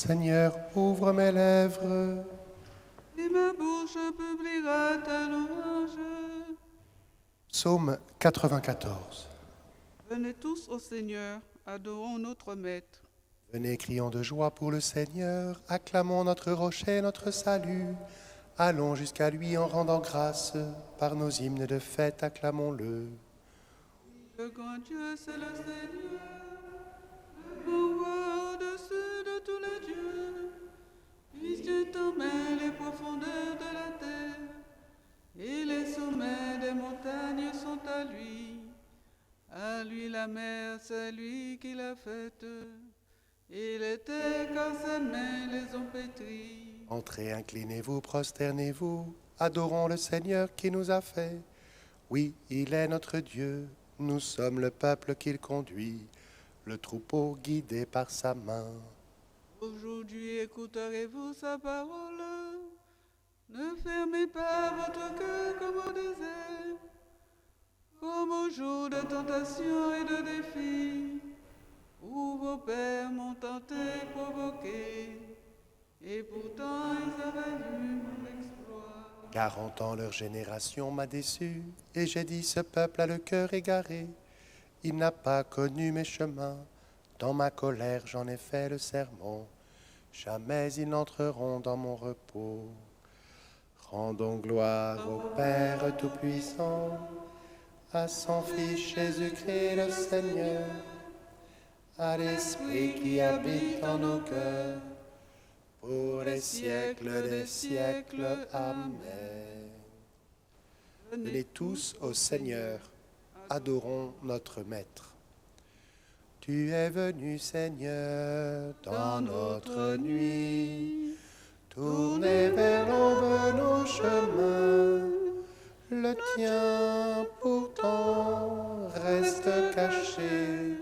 Seigneur, ouvre mes lèvres. Et ma bouche publiera ta louange. Psaume 94. Venez tous au Seigneur, adorons notre Maître. Venez, crions de joie pour le Seigneur, acclamons notre rocher, notre salut. Allons jusqu'à lui en rendant grâce, par nos hymnes de fête, acclamons-le. Le grand Dieu, c'est le Seigneur, le pouvoir au-dessus de tous les dieux. Il tient en main les profondeurs de la terre, et les sommets des montagnes sont à lui. À lui la mer, c'est lui qui l'a faite, et les terres car ses mains les ont pétries. Entrez, inclinez-vous, prosternez-vous, adorons le Seigneur qui nous a fait. Oui, il est notre Dieu, nous sommes le peuple qu'il conduit, le troupeau guidé par sa main. Aujourd'hui écouterez-vous sa parole. Ne fermez pas votre cœur comme au désert, comme au jour de tentation et de défi, où vos pères m'ont tenté, provoqué, et pourtant ils avaient vu mon exploit. 40 ans leur génération m'a déçu, et j'ai dit ce peuple a le cœur égaré. Il n'a pas connu mes chemins, dans ma colère j'en ai fait le sermon. Jamais ils n'entreront dans mon repos. Rendons gloire au Père Tout-Puissant, à son Fils Jésus-Christ le Seigneur, à l'Esprit qui habite en nos cœurs, pour les siècles des siècles. Amen. Venez tous au Seigneur, adorons notre Maître. Tu es venu, Seigneur, dans notre nuit, tournez vers l'aube nos chemins. Le tien pourtant reste caché,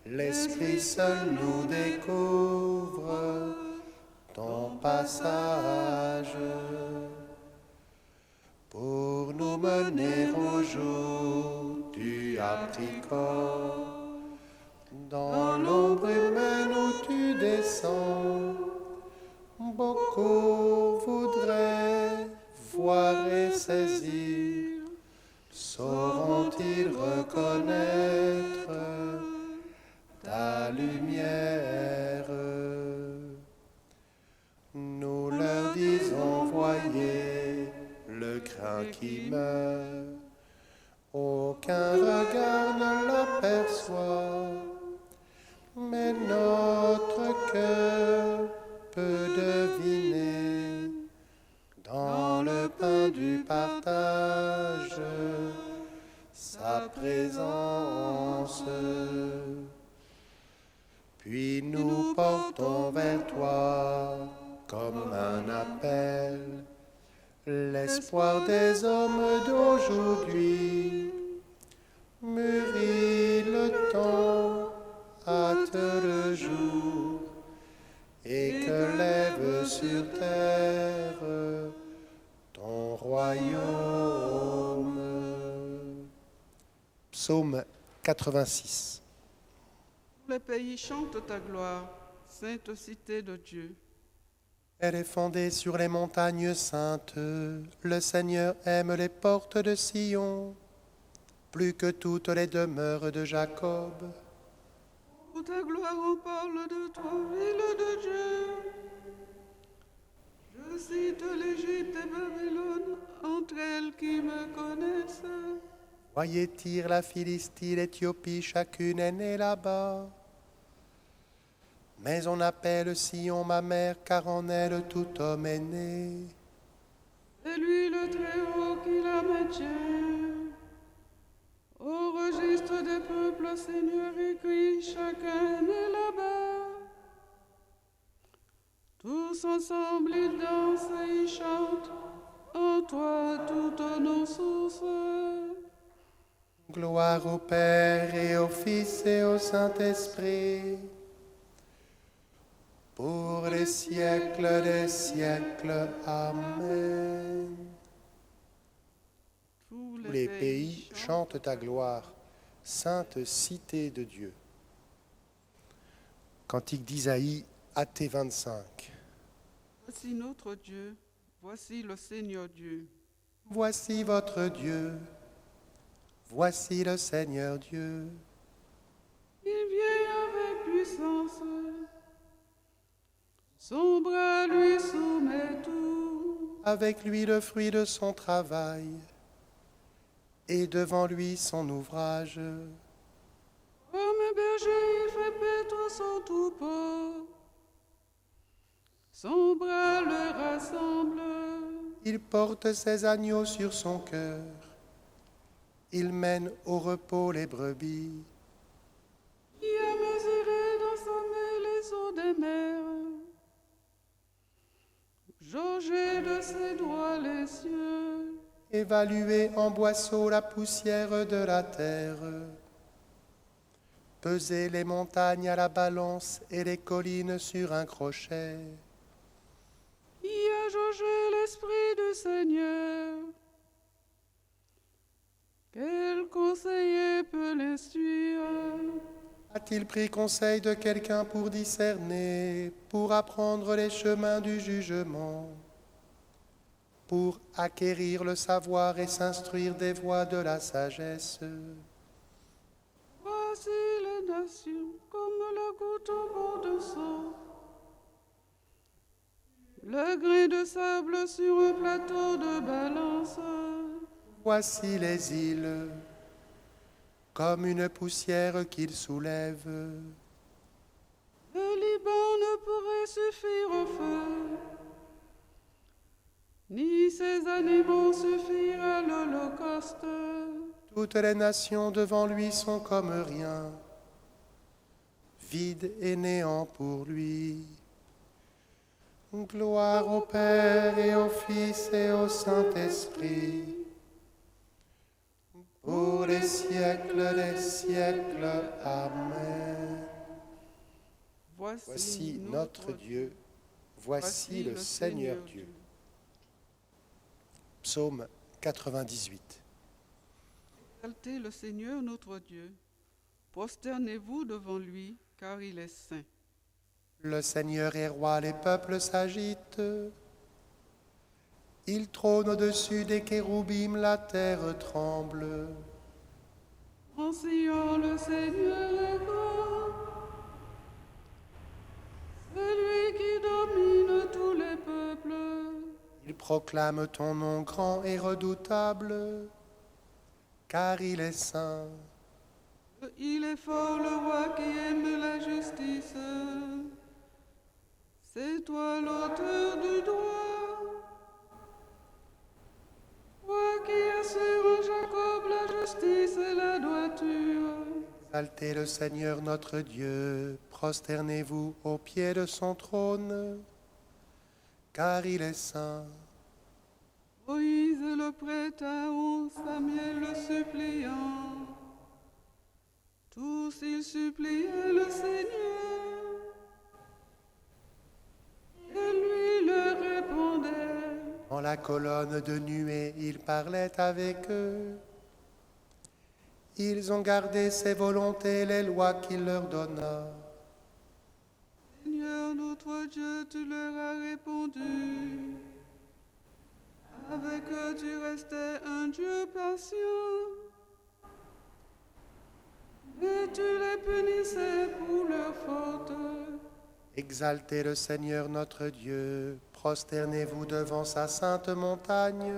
l'Esprit seul nous découvre ton passage. Pour nous mener au jour, tu as pris corps. Dans l'ombre humaine où tu descends, beaucoup voudraient voir et saisir. Sauront-ils reconnaître ta lumière? Nous leur disons, voyez le grain qui meurt. Aucun regard ne l'aperçoit, mais notre cœur peut deviner dans le pain du partage sa présence. Puis nous portons vers toi comme un appel l'espoir des hommes d'aujourd'hui. Mûrit le temps, hâte le jour, et que lève sur terre ton royaume. Psaume 86. Les pays chantent ta gloire, sainte cité de Dieu. Elle est fondée sur les montagnes saintes. Le Seigneur aime les portes de Sion, plus que toutes les demeures de Jacob. Pour ta gloire, on parle de toi, ville de Dieu. Je cite l'Égypte et Babylone, entre elles qui me connaissent. Voyez Tyr, la Philistie, l'Éthiopie, chacune est née là-bas. Mais on appelle Sion ma mère, car en elle tout homme est né. C'est lui le Très-Haut qui la maintient. Au registre des peuples, Seigneur, écrit, chacun est là-bas. Tous ensemble ils dansent et ils chantent, en toi toutes nos sources. Gloire au Père et au Fils et au Saint-Esprit, pour les siècles des siècles. Amen. Tous les pays chantent ta gloire, sainte cité de Dieu. Cantique d'Isaïe, Matthieu 25. Voici notre Dieu, voici le Seigneur Dieu. Voici votre Dieu, voici le Seigneur Dieu. Il vient avec puissance, son bras lui soumet tout. Avec lui le fruit de son travail, et devant lui son ouvrage. Comme un berger, il fait paître son troupeau, son bras le rassemble. Il porte ses agneaux sur son cœur, il mène au repos les brebis. Qui a mesuré dans sa main les eaux des mers, jaugé de ses doigts les cieux. Évaluer en boisseau la poussière de la terre, peser les montagnes à la balance et les collines sur un crochet. Qui a jaugé l'Esprit du Seigneur? Quel conseiller peut les suivre? A-t-il pris conseil de quelqu'un pour discerner, pour apprendre les chemins du jugement, pour acquérir le savoir et s'instruire des voies de la sagesse? Voici les nations comme la goutte au bord de sang, le grain de sable sur un plateau de balance. Voici les îles, comme une poussière qu'ils soulèvent. Le Liban ne pourrait suffire au feu, ni ses animaux suffire à l'Holocauste. Toutes les nations devant lui sont comme rien, vide et néant pour lui. Gloire au Père et au Fils et au Saint-Esprit, pour les siècles des siècles. Amen. Voici notre Dieu, voici le Seigneur Dieu. Psaume 98. Exaltez le Seigneur notre Dieu, prosternez-vous devant lui, car il est saint. Le Seigneur est roi, les peuples s'agitent. Il trône au-dessus des kéroubim, la terre tremble. En Sion, le Seigneur est grand, celui qui domine tous les peuples. Il proclame ton nom grand et redoutable, car il est saint. Il est fort le roi qui aime la justice. C'est toi l'auteur du droit, toi qui assures en Jacob la justice et la droiture. Exaltez le Seigneur notre Dieu, prosternez-vous aux pieds de son trône, car il est saint. Moïse le prêtre à Samuel le suppliant. Tous ils suppliaient le Seigneur, et lui leur répondait. Dans la colonne de nuée, il parlait avec eux. Ils ont gardé ses volontés, les lois qu'il leur donna. Seigneur notre Dieu, tu leur as répondu. Avec eux tu restais un Dieu patient, et tu les punissais pour leurs fautes. Exaltez le Seigneur notre Dieu, prosternez-vous devant sa sainte montagne,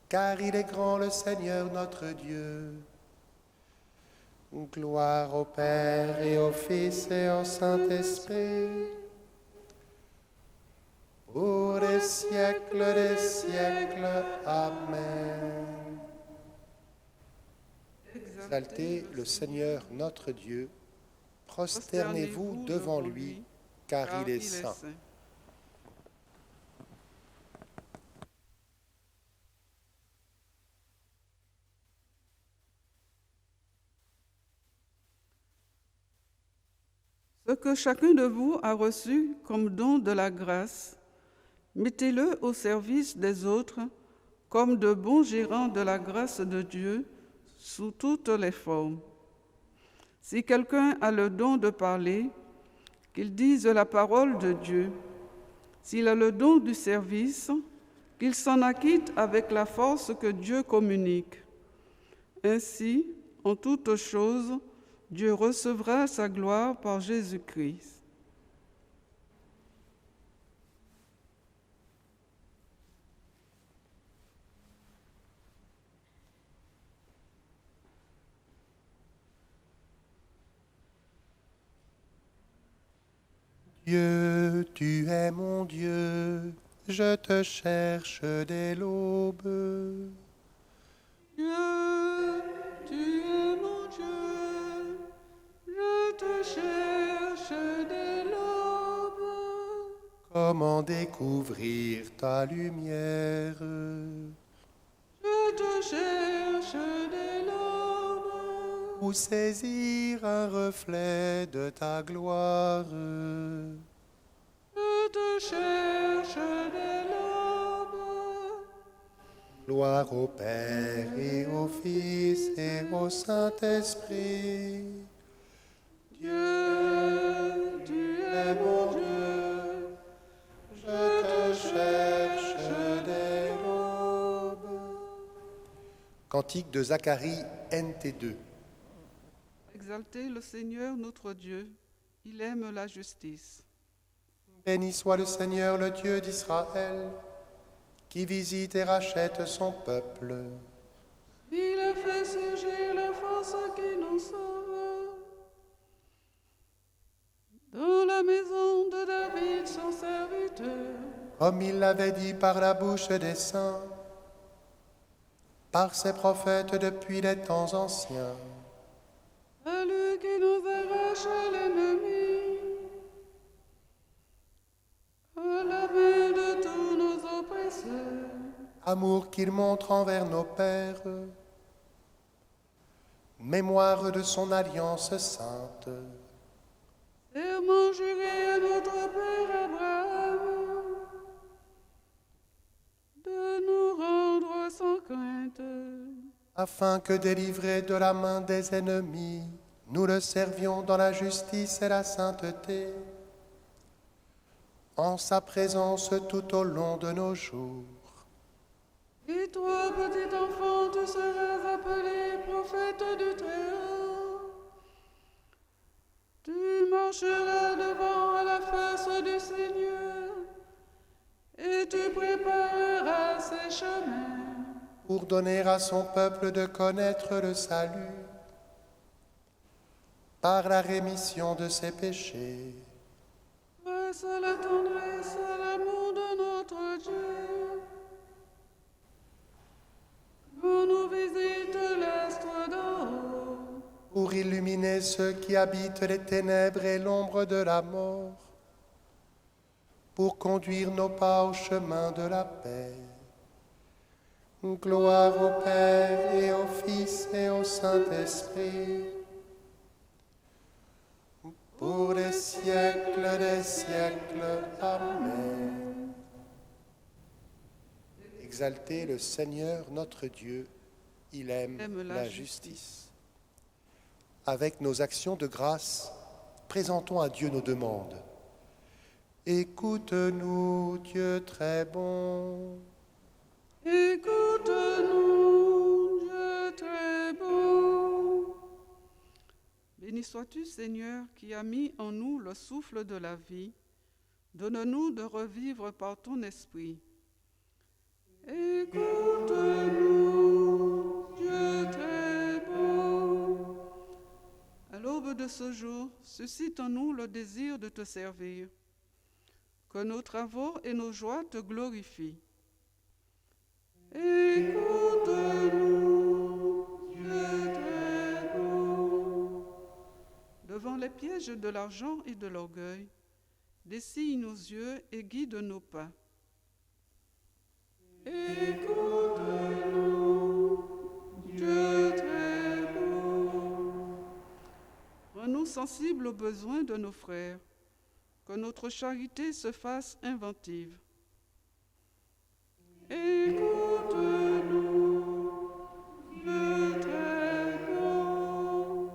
car il est grand le Seigneur notre Dieu. Gloire au Père et au Fils et au Saint-Esprit, pour les siècles des siècles. Amen. Exaltez le Seigneur notre Dieu, prosternez-vous devant lui, car il est saint. Ce que chacun de vous a reçu comme don de la grâce, mettez-le au service des autres comme de bons gérants de la grâce de Dieu sous toutes les formes. Si quelqu'un a le don de parler, qu'il dise la parole de Dieu. S'il a le don du service, qu'il s'en acquitte avec la force que Dieu communique. Ainsi, en toutes choses, Dieu recevra sa gloire par Jésus-Christ. Dieu, tu es mon Dieu, je te cherche dès l'aube. Dieu, tu es mon Dieu, je te cherche dès l'aube. Comment découvrir ta lumière? Je te cherche dès l'aube. Où saisir un reflet de ta gloire? Je te cherche dès l'aube. Gloire au Père et au Fils et au Saint-Esprit. Dieu, tu es mon Dieu, Je te cherche dès l'aube. Cantique de Zacharie, NT2. Exaltez le Seigneur notre Dieu, il aime la justice. Béni soit le Seigneur, le Dieu d'Israël, qui visite et rachète son peuple. Il a fait surgir la force qui nous sauve. Dans la maison de David, son serviteur, Comme il l'avait dit par la bouche des saints, par ses prophètes depuis les temps anciens. à lui qui nous arrache à l'ennemi, à la main de tous nos oppresseurs. Amour qu'il montre envers nos pères, mémoire de son alliance sainte. Serment juré à notre Père Abraham, de nous rendre sans crainte, Afin que, délivrés de la main des ennemis, nous le servions dans la justice et la sainteté, en sa présence tout au long de nos jours. Et toi, petit enfant, tu seras appelé prophète du Très-Haut. Tu marcheras devant à la face du Seigneur, et tu prépareras ses chemins. Pour donner à son peuple de connaître le salut par la rémission de ses péchés. Grâce à la tendresse, à l'amour de notre Dieu, quand nous visite l'astre d'en haut, Pour illuminer ceux qui habitent les ténèbres et l'ombre de la mort, pour conduire nos pas au chemin de la paix. Gloire au Père et au Fils et au Saint-Esprit, pour les siècles des siècles. Amen. Exaltez le Seigneur notre Dieu, il aime la justice. Avec nos actions de grâce, présentons à Dieu nos demandes. Écoute-nous, Dieu très bon. écoute-nous, Dieu très bon. Béni sois-tu, Seigneur, qui as mis en nous le souffle de la vie. Donne-nous de revivre par ton esprit. Écoute-nous, Dieu très bon. À l'aube de ce jour, suscite en nous le désir de te servir. Que nos travaux et nos joies te glorifient. Écoute-nous, Dieu très bon. Devant les pièges de l'argent et de l'orgueil, dessille nos yeux et guide nos pas. Écoute-nous, Dieu très bon. Rends-nous sensibles aux besoins de nos frères, que notre charité se fasse inventive. Écoute-nous, Dieu très bon.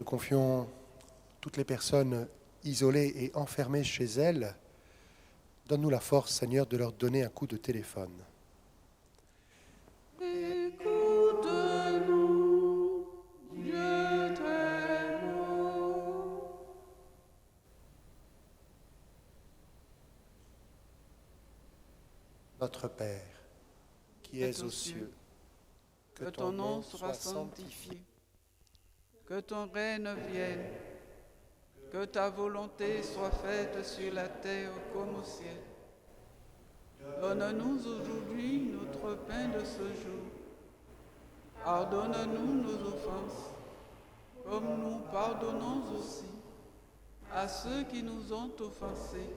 Nous confions toutes les personnes isolées et enfermées chez elles. Donne-nous la force, Seigneur, de leur donner un coup de téléphone. Écoute-nous, Dieu très haut. Notre Père, qui es aux cieux, Que ton nom soit sanctifié, que ton règne vienne, que ta volonté soit faite sur la terre comme au ciel. Donne-nous aujourd'hui notre pain de ce jour. Pardonne-nous nos offenses, comme nous pardonnons aussi à ceux qui nous ont offensés.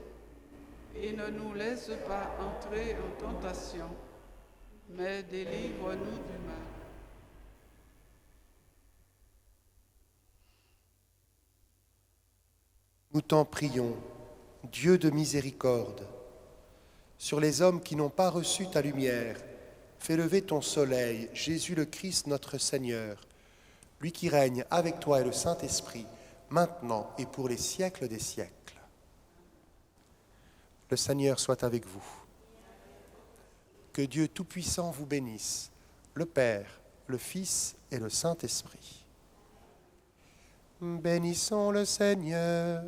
Et ne nous laisse pas entrer en tentation, mais délivre-nous du mal. Nous t'en prions, Dieu de miséricorde, sur les hommes qui n'ont pas reçu ta lumière, fais lever ton soleil, Jésus le Christ notre Seigneur, lui qui règne avec toi et le Saint-Esprit, maintenant et pour les siècles des siècles. Le Seigneur soit avec vous. Que Dieu Tout-Puissant vous bénisse, le Père, le Fils et le Saint-Esprit. Bénissons le Seigneur.